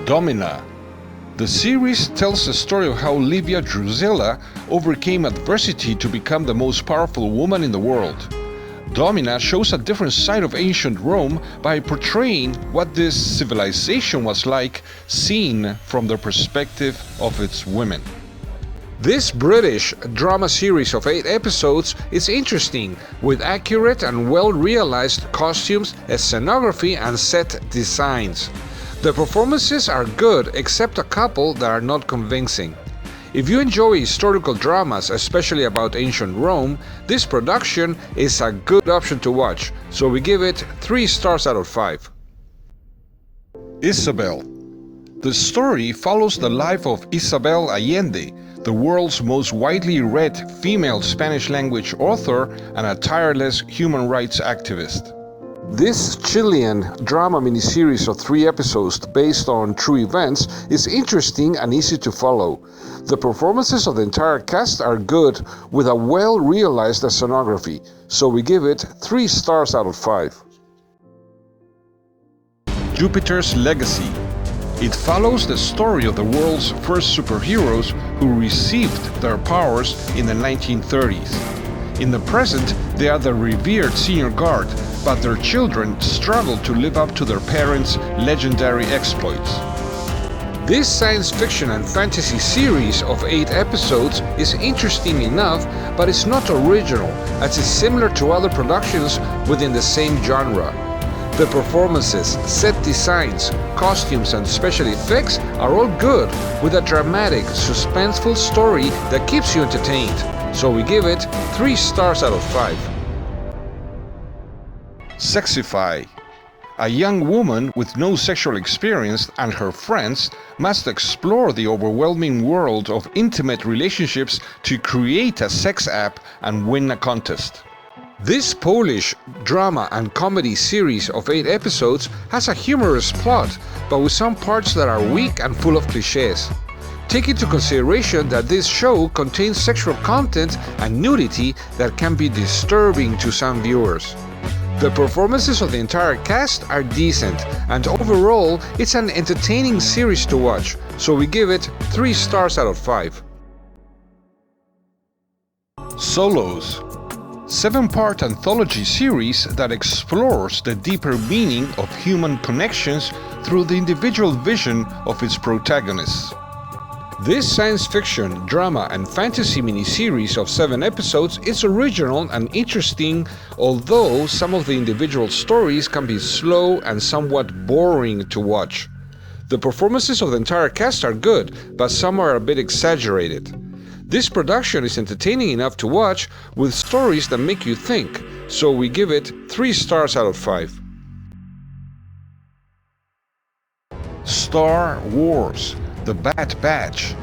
Domina. The series tells the story of how Livia Drusilla overcame adversity to become the most powerful woman in the world. Domina shows a different side of ancient Rome by portraying what this civilization was like seen from the perspective of its women. This British drama series of 8 episodes is interesting, with accurate and well-realized costumes, scenography and set designs. The performances are good, except a couple that are not convincing. If you enjoy historical dramas, especially about ancient Rome, this production is a good option to watch, so we give it 3 stars out of 5. Isabel. The story follows the life of Isabel Allende, the world's most widely read female Spanish-language author and a tireless human rights activist. This Chilean drama miniseries of 3 episodes based on true events is interesting and easy to follow. The performances of the entire cast are good with a well-realized scenography, so we give it 3 stars out of 5. Jupiter's Legacy. It follows the story of the world's first superheroes who received their powers in the 1930s. In the present, they are the revered senior guard, but their children struggle to live up to their parents' legendary exploits. This science fiction and fantasy series of 8 episodes is interesting enough, but it's not original, as it's similar to other productions within the same genre. The performances, set designs, costumes and special effects are all good, with a dramatic, suspenseful story that keeps you entertained, so we give it 3 stars out of 5. Sexify. A young woman with no sexual experience and her friends must explore the overwhelming world of intimate relationships to create a sex app and win a contest. This Polish drama and comedy series of 8 episodes has a humorous plot, but with some parts that are weak and full of cliches. Take into consideration that this show contains sexual content and nudity that can be disturbing to some viewers. The performances of the entire cast are decent, and overall, it's an entertaining series to watch, so we give it 3 stars out of 5. Solos. 7-part anthology series that explores the deeper meaning of human connections through the individual vision of its protagonists. This science fiction, drama and fantasy miniseries of 7 episodes is original and interesting, although some of the individual stories can be slow and somewhat boring to watch. The performances of the entire cast are good, but some are a bit exaggerated. This production is entertaining enough to watch, with stories that make you think, so we give it 3 stars out of 5. Star Wars. The Bad Batch.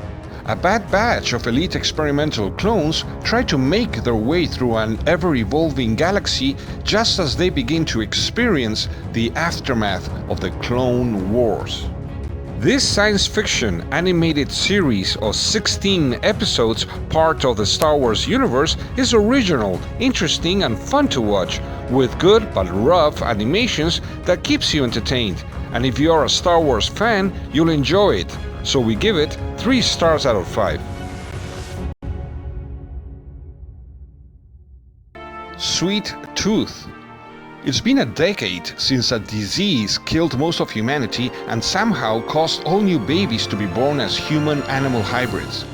A bad batch of elite experimental clones try to make their way through an ever-evolving galaxy just as they begin to experience the aftermath of the Clone Wars. This science fiction animated series of 16 episodes, part of the Star Wars universe, is original, interesting and fun to watch, with good but rough animations that keeps you entertained. And if you are a Star Wars fan, you'll enjoy it, so we give it 3 stars out of 5. Sweet Tooth. It's been a decade since a disease killed most of humanity and somehow caused all new babies to be born as human-animal hybrids.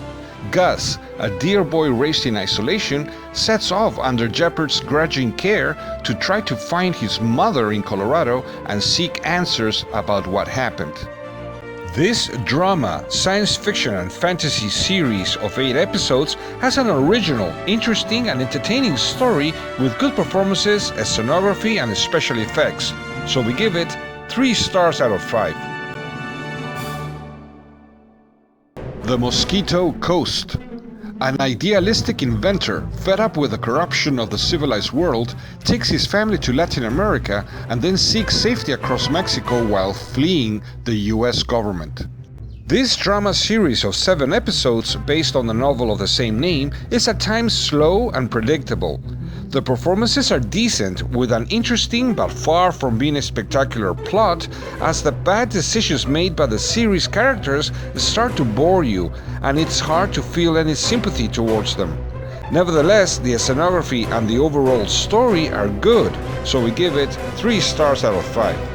Gus, a dear boy raised in isolation, sets off under Jeopard's grudging care to try to find his mother in Colorado and seek answers about what happened. This drama, science fiction and fantasy series of 8 episodes has an original, interesting and entertaining story with good performances, scenography and special effects, so we give it 3 stars out of 5. The Mosquito Coast. An idealistic inventor, fed up with the corruption of the civilized world, takes his family to Latin America and then seeks safety across Mexico while fleeing the US government. This drama series of 7 episodes, based on the novel of the same name, is at times slow and predictable. The performances are decent, with an interesting but far from being a spectacular plot, as the bad decisions made by the series' characters start to bore you, and it's hard to feel any sympathy towards them. Nevertheless, the scenography and the overall story are good, so we give it 3 stars out of 5.